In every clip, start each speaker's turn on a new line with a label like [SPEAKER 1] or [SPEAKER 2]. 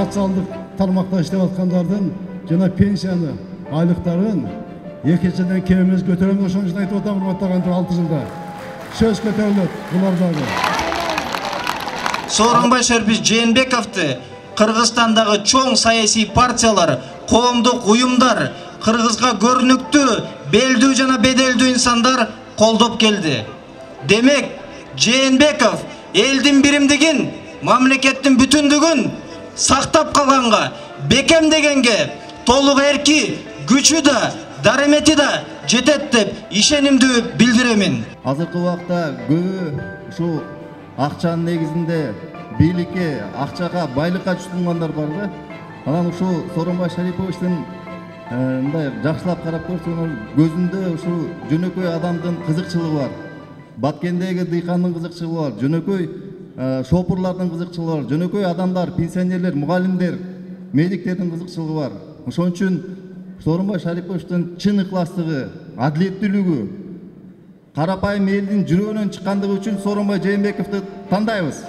[SPEAKER 1] социалдык тармакта иштеп аткандардын жана пенсияны, айлыктарын 2 жылдан кем эмес көтөрөм ошон үчүн айтып атам, урматтаган 6 жылда сөз көтөрүлөт булардагы.
[SPEAKER 2] Сооронбай Шарипович Жээнбековду Кыргызстандагы чоң саясий партиялар, коомдук уюмдар, Кыргызга көрүнүктүү, белдүү жана беделдүү инсандар колдоп келди. Демек, Жээнбеков элдин биримдигин, мамлекеттин бүтүндүгүн сактап калганга, бекемдегенге толук эрки, күчү да, дарамети да жетет деп ишенимдүү билдиремин.
[SPEAKER 3] Азыркы убакта көбү ушу акчанын негизинде бийликке, акчага, байлыкка түшүнгөндөр бар да. Анан ушу Сооронбай Шариповичтин мындай жакшылап карап көрсөңөр, көзүндө ушу жөнөкөй адамдын кызыкчылыгы бар. Баткендеги дыйкандын кызыкчылыгы бар, жөнөкөй шопурлардын кызыкчылыгы бар, жөнөкөй адамдар, пенсионерлер, мугалимдер, медиктердин кызыкчылыгы бар. Ошон үчүн Сооронбай Шариповичтин чын ыкластыгы, адилеттүүлүгү, карапайым элдин жүрөгүнөн чыккандыгы үчүн Сооронбай Жээнбековду тандайбыз.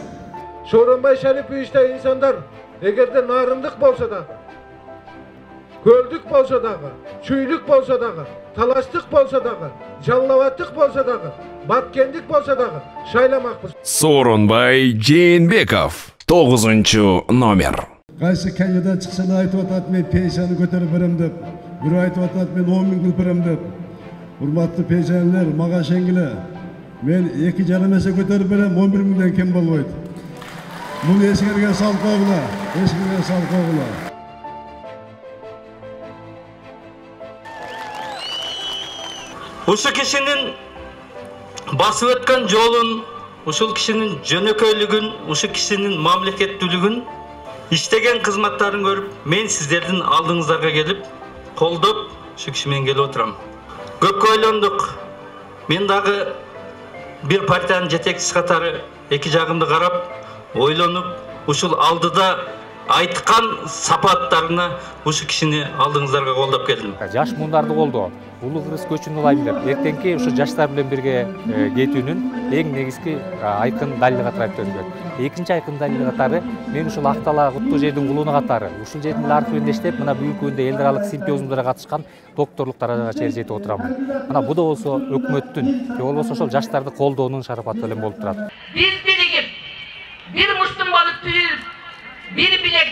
[SPEAKER 4] Сооронбай Шариповичте инсандар эгерде нарындык болсо да, көлдүк болсо дагы, чүйлүк болсо дагы, талаштык болсо дагы, жаллабаттык болсо дагы, баткендик болсо дагы шайламакпыз.
[SPEAKER 5] Сооронбай Жээнбеков 9-номер.
[SPEAKER 1] Кайсы кандидат чыкса да айтып атат, мен пенсияны көтөрүп берем деп, бирөө айтып атат, мен 10 000 кылып берем деп. Урматтуу пенсионерлер, мага шеңгиле. Мен 2,5 эсе көтөрүп берем, 11 000ден кем болбойт. Муну эсиңерге салып койгула, эсиңерге салып койгула.
[SPEAKER 6] Ушул кишинин басып өткөн жолун, ушул кишинин жөнөкөйлүгүн, ушул кишинин мамлекеттүүлүгүн, иштеген кызматтарын көрүп, мен сиздердин алдыңыздарга келип, колдоп, ушул киши менен келип отурам. Көпкө ойлондук. Мен дагы бир партиянын жетекчиси катары эки жагымды карап, ойлонуп, ушул алдыда айткан сапаттарына ушул кишини алдыңыздарга колдоп келдим.
[SPEAKER 7] Жаш мундарды колдоо, улуу кыргыз көчүн улайм деп, эртеңки ушу жаштар менен бирге кетүүнүн эң негизги айкын далили катары айтып өтүлөт. Экинчи айкын далили катары мен ушул Актала Куттуу жердин кулуну катары, ушул жердин архивинде иштеп, мына бүгүнкү күндө эл аралык симпозиумдарга катышкан докторлук даражага чейин жетип отурамын. Мына бу да болсо өкмөттүн, же болбосо ошол жаштарды колдоонун шарапаты менен болуп турат.
[SPEAKER 8] Биз биригип, бир муштум болуп түзүлүп, бир билек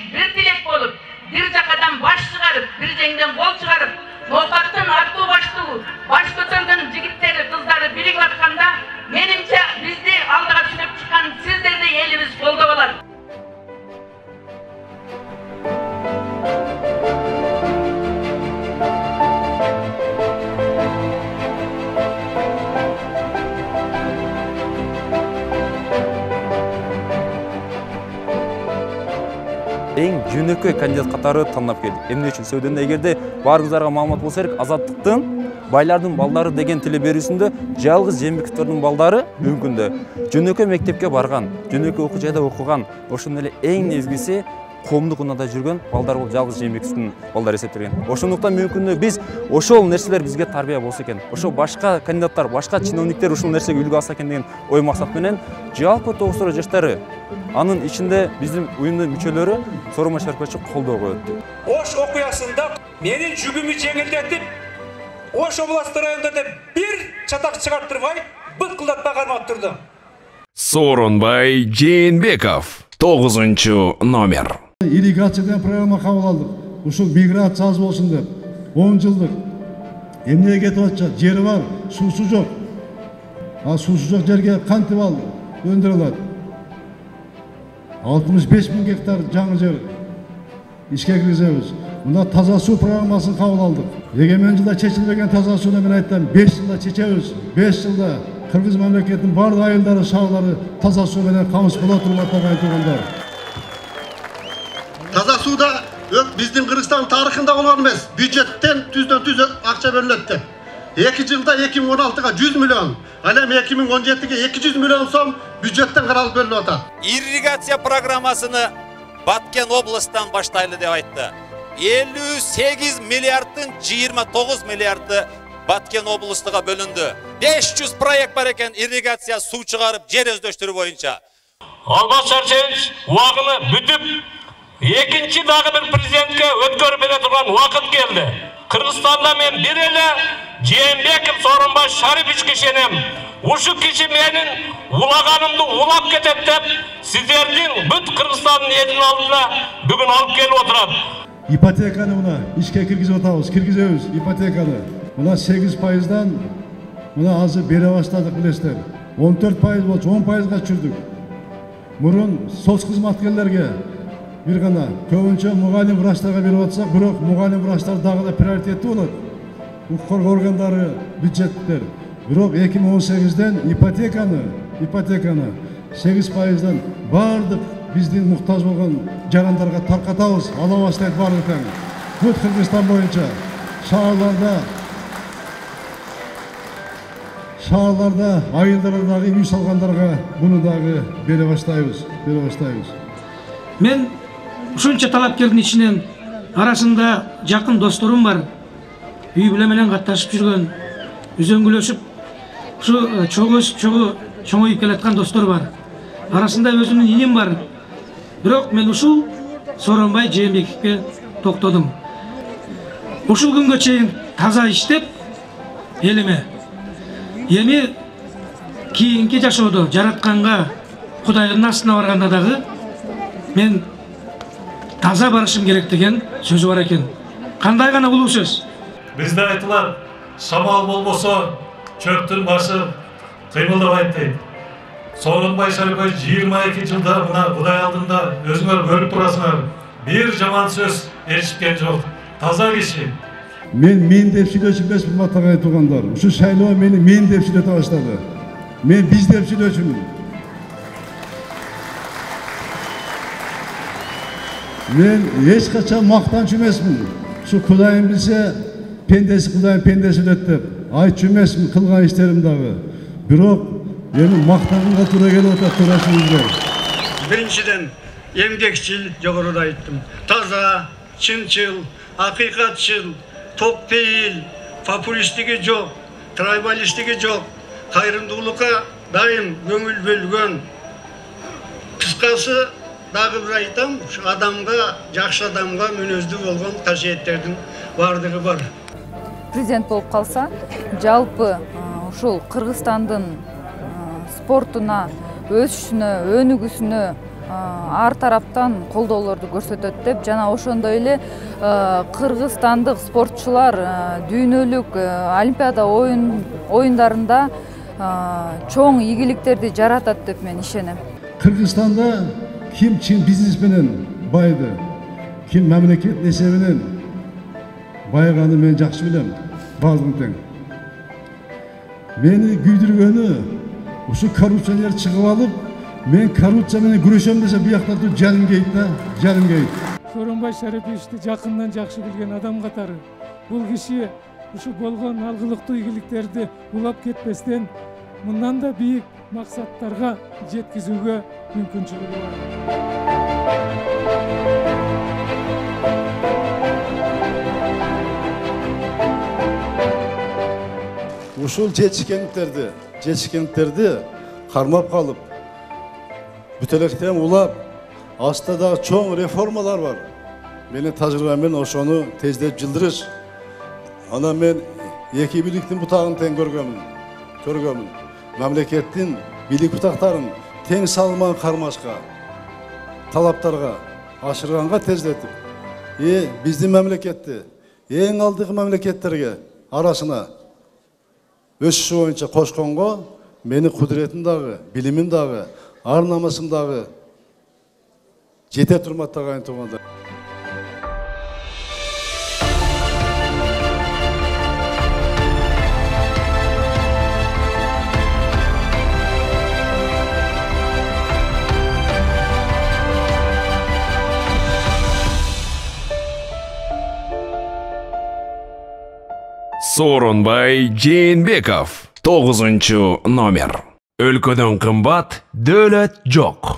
[SPEAKER 8] болуп, бир жакадан баш чыгарып, бир жеңден кол чыгарып, ноокаттын артуу баштуу, баш көтөргөн жигиттери, кыздары биригип атканда, менимче бизди алдыга түшүрүп чыккан сиздерди элибиз колдоп алат.
[SPEAKER 9] Эң жөнөкөй кандидат катары тандап келдик. Эмне үчүн сөйдөнгөндө эгерде баарыңыздарга маалымат болсо керек, Азаттыктын байлардын балдары деген теле берүүсүндө жалгыз Жээнбековдун балдары мүмкүндө жөнөкөй мектепке барган, жөнөкөй окуу жайда окуган, ошондой эле эң негизгиси коомдук унаада жүргөн балдар болуп жалгыз Жээнбековдун балдары эсептелген. Ошондуктан мүмкүндө биз ошол нерселер бизге тарбия болсо экен, ошо башка кандидаттар, башка чиновниктер ушул нерсеге үлгү алса экен деген ой максат менен жалпы 9 жаштары, анын ичинде биздин уюмдун мүчөлөрү Сооронбай Шариповичти колдоого өттү.
[SPEAKER 10] Ош окуясында менин жүгүмү жеңилдетип, Ош областы районунда бир чатак чыгарттырбай, быткылдатпай кармап турду.
[SPEAKER 5] Сооронбай Жээнбеков 9-номер.
[SPEAKER 1] Ирригациядан программа кабыл алдык. Ушул миграция аз болсун деп 10 жылдык эмнеге кетип атышат? Жери бар, суусу жок. А суусу жок жерге кантип өндүрө алат? 65 000 гектар жаңы жер ишке киргизебиз. Мына таза суу программасын кабыл алдык. Эгемен жылда чечилбеген таза сууну мен айттым, 5 жылда чечебиз. 5 жылда Кыргыз мамлекетинин бардык айылдары, шаарлары таза суу менен камыс болот, урматтаган айтылгандар.
[SPEAKER 11] Таза сууда биздин Кыргызстан тарыхында болгон эмес. Бюджеттен түздөн-түз акча берилет деп. 2 жылда 2016-га 100 миллион, ал эми 2017-ге 200 миллион сом бюджеттен каралып берилип атат.
[SPEAKER 12] Ирригация программасыны Баткен областан баштайлы деп айтты. 58 миллиардтын 29 миллиарды Баткен областыга бөлүндү. 500 проект бар экен ирригация суу чыгарып жер өздөштүрүү боюнча.
[SPEAKER 6] Алмаз Шаршевич убагыны бүтүп, Экинчи дагы бир президентке өткөрүп бере турган убакыт келди. Кыргызстанда мен бир эле Жээнбеков Сооронбай Шариповичке ишенем. Ушу киши менин улаганымды улап кетет деп сиздердин бүт Кыргызстандын элинин алдына бүгүн алып келип отурат.
[SPEAKER 1] Ипотеканы мына ишке киргизип атабыз, киргизебиз ипотеканы. Мына 8%дан мына азыр бере баштадык билесиздер. 14% болчу, 10%га түшүрдүк. Мурун соц кызматкерлерге бир гана көбүнчө мугалим врачтарга берип атсак, бирок мугалим врачтар дагы да приоритеттүү болот. Укук коргоо органдары, бюджеттер. Бирок 2018-ден ипотеканы 8%дан бардык биздин муктаж болгон жарандарга таркатабыз, ала баштайт бардык. Бүт Кыргызстан боюнча шаарларда, айылдардагы үй салгандарга буну дагы бере баштайбыз.
[SPEAKER 13] Мен ушунча талапкердин ичинен арасында жакын досторум бар. Үй бүлө менен катташып жүргөн, үзөңгүлөшүп, ушу чоңоюп келаткан достор бар. Арасында өзүмдүн иним бар. Бирок мен ушул Сооронбай Жээнбековке токтодум. Ушул күнгө чейин таза иштеп, элиме эми кийинки жашоодо жаратканга, Кудайдын астына барганда дагы мен таза барышым керек деген сөзү бар экен. Кандай гана улуу сөз.
[SPEAKER 14] Бизде айтылат, шамал болбосо чөптүн башы кыймылдабайт дейт. Сооронбай Шарипович 22 жылда мына Кудай алдында өзүңөр көрүп турасыңар. Бир жаман сөз ешиткен жок. Таза киши.
[SPEAKER 1] Мен деп сүйлөчү эмес, урматтуу туугандар. Ушу шайлоо мен деп сүйлөтө баштады. Мен биз деп сүйлөчүмүн. Мен эч качан мактанчу эмесмин. Ушу Кудайым билсе, Кудайым пендеси деп айтчу эмесмин кылган иштерим дагы. Бирок эми мактаганга туура келип атат, туурашыңыздар.
[SPEAKER 15] Биринчиден эмгекчил, жогоруда айттым. Таза, чынчыл, акыйкатчыл, токпейил, популисттиги жок, трайбалисттиги жок, кайрымдуулукка дайым көңүл бөлгөн. Кыскасы дагы бир айтам, адамга, жакшы адамга мүнөздүү болгон касиеттердин бардыгы бар.
[SPEAKER 16] Президент болуп калса, жалпы ушул Кыргызстандын спортуна, өсүшүнө, өнүгүүсүнө ар тараптан колдоолорду көрсөтөт деп, жана ошондой эле кыргызстандык спортчулар дүйнөлүк олимпиада оюндарында чоң ийгиликтерди жаратат деп мен ишенем.
[SPEAKER 1] Кыргызстанда ким чын бизнес менен байды, ким мамлекет эсебинен байганы мен жакшы билем, баардыгын тең. Мени күйдүргөнү ушу коррупционер чыгып алып, мен коррупция менен күрөшөм десе, бияктарды жаным кейт да, жаным кейт.
[SPEAKER 17] Сооронбай Шариповичти жакындан жакшы билген адам катары бул киши ушу болгон алгылыктуу ийгиликтерди улап кетпестен мындан да бийик максаттарга жеткизүүгө мүмкүнчүлүгү бар.
[SPEAKER 1] Ушул жетишкендиктерди кармап калып, бүтөлөктөн улап, астадагы чоң реформалар бар. Менин тажрыйбаммен ошону тездеп жылдырыш. Ана мен эки бийликтин бутагын тең көргөмүн. Мамлекеттин бийлик бутактарын тең салман кармашка, талаптарга ашырганга тездетип, биздин мамлекетти эң алдыгы мамлекеттерге арасына өсүшү боюнча кошконго менин кудуретим дагы, билимим дагы, ар намысым дагы жете турматтаган туугандар.
[SPEAKER 5] Сооронбай Жээнбеков 9-номер. Өлкөдөн кымбат дөөлөт жок.